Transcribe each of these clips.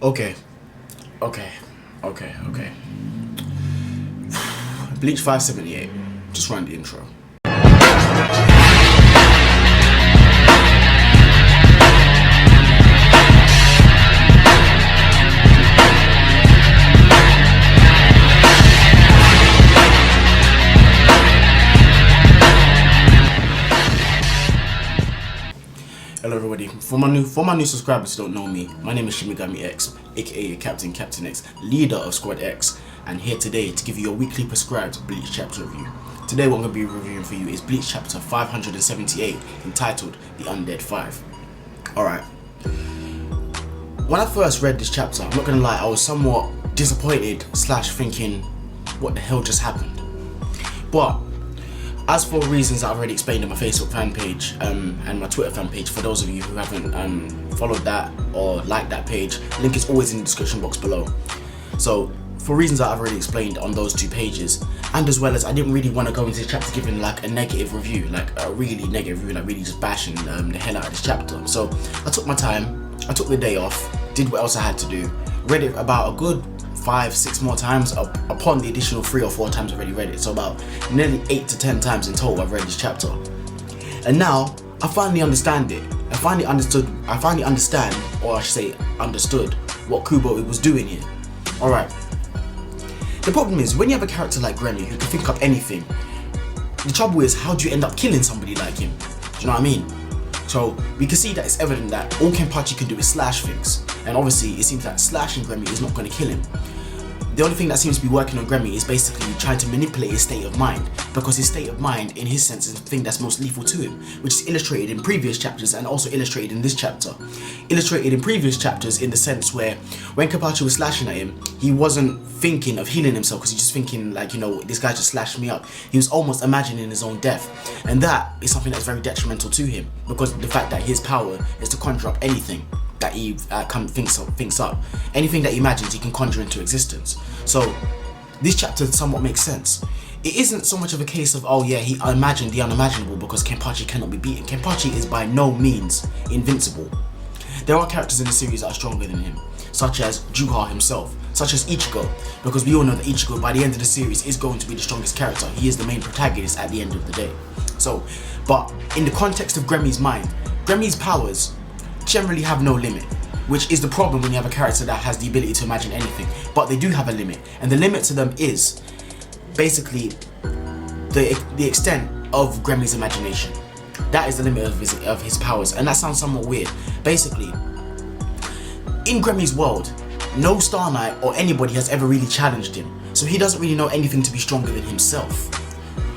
Okay. Bleach 578. Just run the intro. Hello everybody, for my new subscribers who don't know me, my name is Shimigami X, aka Captain X, leader of Squad X, and here today to give you your weekly prescribed Bleach chapter review. Today what I'm going to be reviewing for you is Bleach chapter 578, entitled The Undead 5. Alright, when I first read this chapter, I'm not going to lie, I was somewhat disappointed / thinking, what the hell just happened? But as for reasons I've already explained on my Facebook fan page and my Twitter fan page, for those of you who haven't followed that or liked that page, link is always in the description box below. So for reasons that I've already explained on those two pages, and as well as I didn't really want to go into this chapter giving like a negative review, like a really negative review, like really just bashing the hell out of this chapter. So I took my time, I took the day off, did what else I had to do, read it about a good 5-6 more times upon the additional 3 or 4 times I've already read it. So about nearly 8 to 10 times in total I've read this chapter. And now I finally understand it. I finally understand, or I should say understood, what Kubo was doing here. Alright. The problem is, when you have a character like Granny who can think up anything, the trouble is, how do you end up killing somebody like him? Do you know what I mean? So we can see that it's evident that all Kenpachi can do is slash things, and obviously it seems that slashing Granny is not going to kill him. The only thing that seems to be working on Granny is basically trying to manipulate his state of mind, because his state of mind in his sense is the thing that's most lethal to him, which is illustrated in previous chapters and also illustrated in this chapter. Illustrated in previous chapters in the sense where when Kenpachi was slashing at him, he wasn't thinking of healing himself because he's just thinking like, you know, this guy just slashed me up. He was almost imagining his own death, and that is something that's very detrimental to him, because of the fact that his power is to conjure up anything that he thinks up. Anything that he imagines, he can conjure into existence. So this chapter somewhat makes sense. It isn't so much of a case of, oh yeah, he imagined the unimaginable, because Kenpachi cannot be beaten. Kenpachi is by no means invincible. There are characters in the series that are stronger than him, such as Juha himself, such as Ichigo, because we all know that Ichigo by the end of the series is going to be the strongest character. He is the main protagonist at the end of the day. So, but in the context of Gremmy's mind, Gremmy's powers generally have no limit, which is the problem when you have a character that has the ability to imagine anything. But they do have a limit, and the limit to them is basically the extent of Gremmy's imagination. That is the limit of his powers, and that sounds somewhat weird. Basically, in Gremmy's world, no Star Knight or anybody has ever really challenged him, so he doesn't really know anything to be stronger than himself.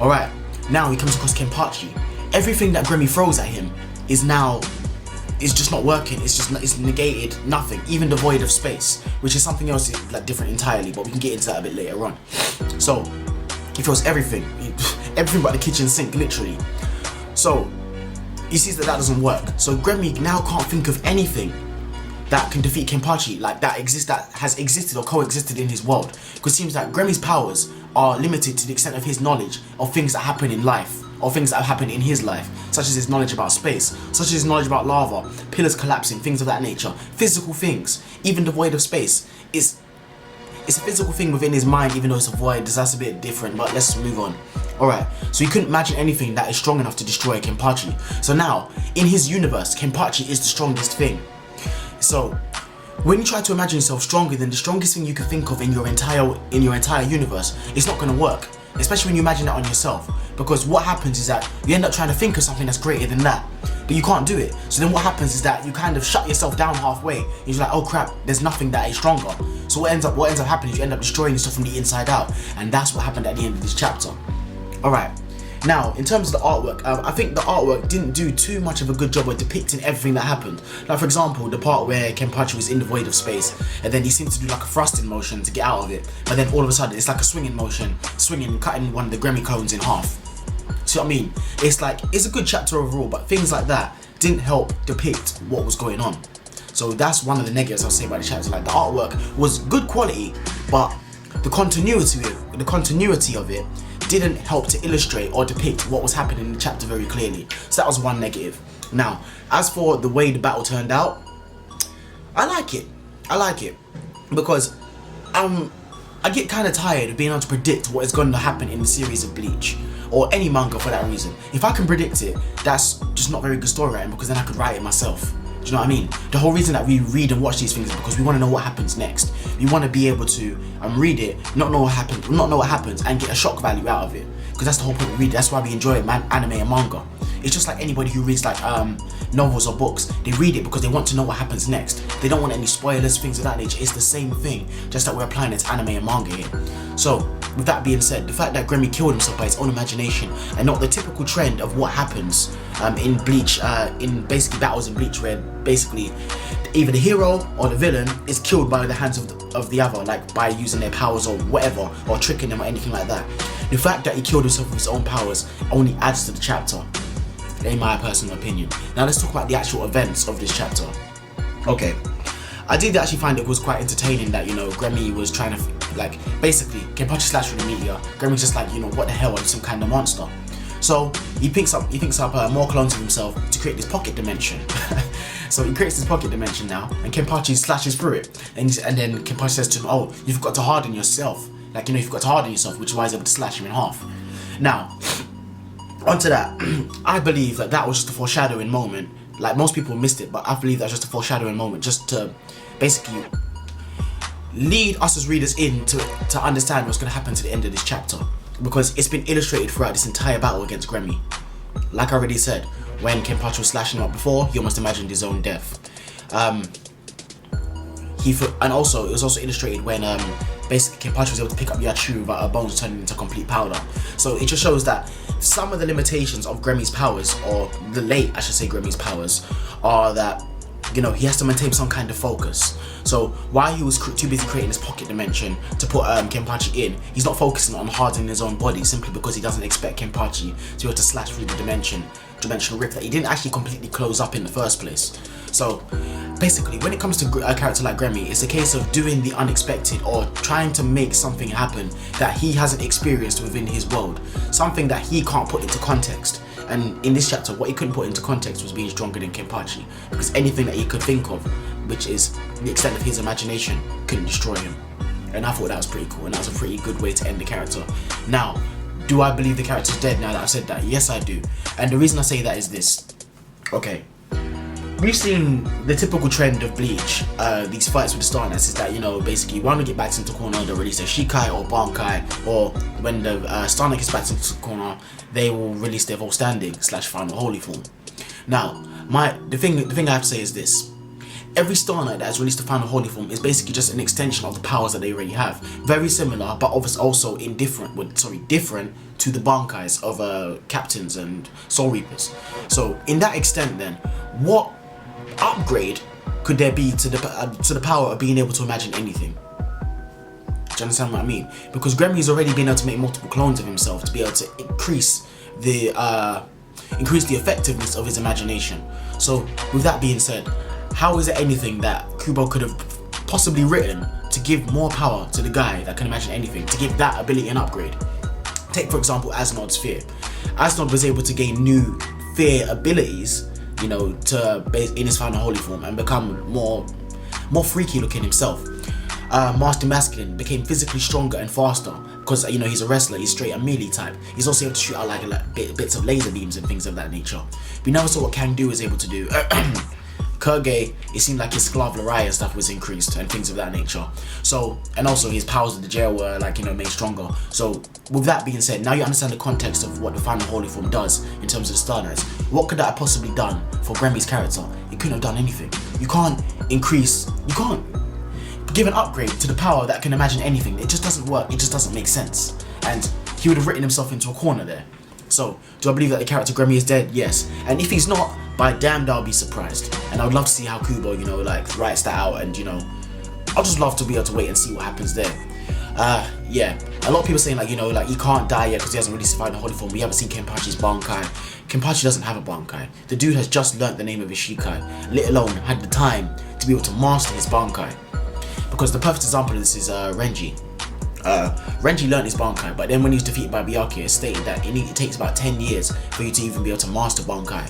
Alright, now he comes across Kenpachi. Everything that Grammy throws at him is just not working. It's negated, nothing, even the void of space, which is something else like different entirely, but we can get into that a bit later on. So he throws everything but the kitchen sink, literally. So he sees that doesn't work. So Grammy now can't think of anything that can defeat Kenpachi, like that has existed or coexisted in his world, because it seems that Grammy's powers are limited to the extent of his knowledge of things that happen in life, or things that have happened in his life, such as his knowledge about space, such as his knowledge about lava, pillars collapsing, things of that nature, physical things. Even the void of space is a physical thing within his mind, even though it's a void. That's a bit different, but let's move on. Alright, so he couldn't imagine anything that is strong enough to destroy Kenpachi. So now, in his universe, Kenpachi is the strongest thing. So when you try to imagine yourself stronger than the strongest thing you can think of in your entire universe, it's not going to work, especially when you imagine that on yourself, because what happens is that you end up trying to think of something that's greater than that, but you can't do it. So then what happens is that you kind of shut yourself down halfway. You're like, oh crap, there's nothing that is stronger. So what ends up happening is you end up destroying yourself from the inside out, and that's what happened at the end of this chapter. Alright, now in terms of the artwork, I think the artwork didn't do too much of a good job of depicting everything that happened. Like for example, the part where Kenpachi was in the void of space, and then he seems to do like a thrusting motion to get out of it, but then all of a sudden it's like a swinging motion, cutting one of the Grammy cones in half. See what I mean? It's like, it's a good chapter overall, but things like that didn't help depict what was going on. So that's one of the negatives I'll say about the chapter. Like, the artwork was good quality, but the continuity of it didn't help to illustrate or depict what was happening in the chapter very clearly. So that was one negative. Now, as for the way the battle turned out, I like it. I like it because I get kind of tired of being able to predict what is going to happen in the series of Bleach or any manga for that reason. If I can predict it, that's just not very good story writing, because then I could write it myself. Do you know what I mean? The whole reason that we read and watch these things is because we want to know what happens next. We want to be able to read it, not know what happens, and get a shock value out of it. Because that's the whole point of reading. That's why we enjoy anime and manga. It's just like anybody who reads like novels or books. They read it because they want to know what happens next. They don't want any spoilers, things of that nature. It's the same thing, just that we're applying it to anime and manga here. So, with that being said, the fact that Grammy killed himself by his own imagination and not the typical trend of what happens in Bleach, in basically battles in Bleach, where basically either the hero or the villain is killed by the hands of the other, like by using their powers or whatever, or tricking them or anything like that. The fact that he killed himself with his own powers only adds to the chapter, in my personal opinion. Now let's talk about the actual events of this chapter. Okay, I did actually find it was quite entertaining that, you know, Grammy was trying to, like, basically, Kenpachi slashed through the media. Grammy's just like, you know, what the hell, are you some kind of monster? So he picks up more clones of himself to create this pocket dimension. So he creates this pocket dimension now, and Kenpachi slashes through it. And then Kenpachi says to him, oh, you've got to harden yourself. Like, you know, you've got to harden yourself, which is why he's able to slash him in half. Now, onto that, I believe that was just a foreshadowing moment. Like, most people missed it, but I believe that's just a foreshadowing moment, just to basically lead us as readers in to understand what's going to happen to the end of this chapter, because it's been illustrated throughout this entire battle against Grammy. Like I already said, when Kenpachi was slashing him up before, he almost imagined his own death. And also, it was also illustrated when basically Kenpachi was able to pick up Yachu without her bones turning into complete powder. So it just shows that some of the limitations of Grammy's powers, or the late, I should say, Grammy's powers, are that, you know, he has to maintain some kind of focus. So while he was too busy creating this pocket dimension to put Kenpachi in, he's not focusing on hardening his own body, simply because he doesn't expect Kenpachi to be able to slash through the dimensional rip that he didn't actually completely close up in the first place. So basically, when it comes to a character like Grammy, it's a case of doing the unexpected, or trying to make something happen that he hasn't experienced within his world, something that he can't put into context. And in this chapter, what he couldn't put into context was being stronger than Kenpachi, because anything that he could think of, which is the extent of his imagination, couldn't destroy him. And I thought that was pretty cool, and that was a pretty good way to end the character. Now, do I believe the character's dead now that I've said that? Yes, I do. And the reason I say that is this. Okay, we've seen the typical trend of Bleach, these fights with the Star Knights, is that, you know, basically when we get back into the corner, they'll release a Shikai or Bankai, or when the Star Knight gets back into the corner, they will release their full standing / final holy form. Now, the thing I have to say is this. Every Star Knight that has released the final holy form is basically just an extension of the powers that they already have. Very similar, but obviously also different to the Bankais of Captains and Soul Reapers. So in that extent then, what upgrade could there be to the power of being able to imagine anything? Do you understand what I mean? Because Grammy's already been able to make multiple clones of himself to be able to increase the effectiveness of his imagination. So with that being said, how is there anything that Kubo could have possibly written to give more power to the guy that can imagine anything, to give that ability an upgrade? Take for example Asnod's fear. Asnod was able to gain new fear abilities, you know, in his final holy form, and become more freaky looking himself. Master Masculine became physically stronger and faster because, you know, he's a wrestler, he's straight a melee type. He's also able to shoot out like bits of laser beams and things of that nature. We never saw what Kangdu was able to do. Kurge, it seemed like his Sklavlarai and stuff was increased and things of that nature. So, and also his powers of the jail were, like, you know, made stronger. So with that being said, now you understand the context of what the final holy form does in terms of the Star Knights. What could that have possibly done for Grammy's character? It couldn't have done anything. You can't give an upgrade to the power that can imagine anything. It just doesn't work. It just doesn't make sense. And he would have written himself into a corner there. So, do I believe that the character Grammy is dead? Yes. And if he's not, by damned I'll be surprised. And I would love to see how Kubo, you know, like, writes that out, and, you know, I'll just love to be able to wait and see what happens there. Yeah. A lot of people saying, like, you know, like, he can't die yet because he hasn't really survived the holy form. We haven't seen Kenpachi's Bankai. Kenpachi doesn't have a Bankai. The dude has just learnt the name of his Shikai, let alone had the time to be able to master his Bankai. Because the perfect example of this is Renji. Renji learnt his Bankai, but then when he was defeated by Byakuya, it stated that it takes about 10 years for you to even be able to master Bankai.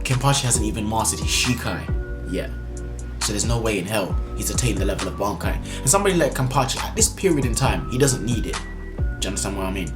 Kenpachi hasn't even mastered his Shikai yet. So there's no way in hell he's attained the level of Bankai. And somebody like Kenpachi, at this period in time, he doesn't need it. Do you understand what I mean?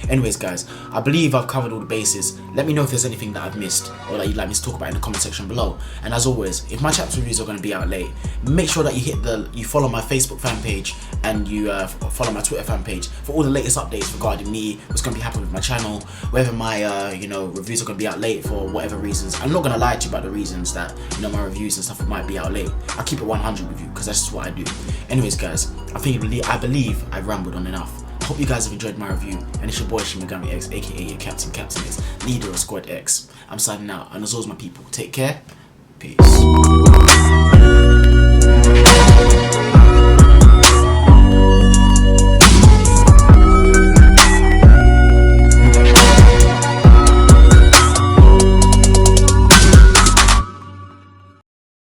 Anyways guys, I believe I've covered all the bases. Let me know if there's anything that I've missed or that you'd like me to talk about in the comment section below. And as always, if my chapter reviews are going to be out late, make sure that you follow my Facebook fan page and you follow my Twitter fan page for all the latest updates regarding me, what's going to be happening with my channel, whether my reviews are going to be out late for whatever reasons. I'm not going to lie to you about the reasons that my reviews and stuff might be out late. I keep it 100 with you because that's just what I do. Anyways guys, I believe I've rambled on enough. I hope you guys have enjoyed my review, and it's your boy Shimigami X, aka your Captain X, leader of Squad X. I'm signing out, and as always my people, take care, peace.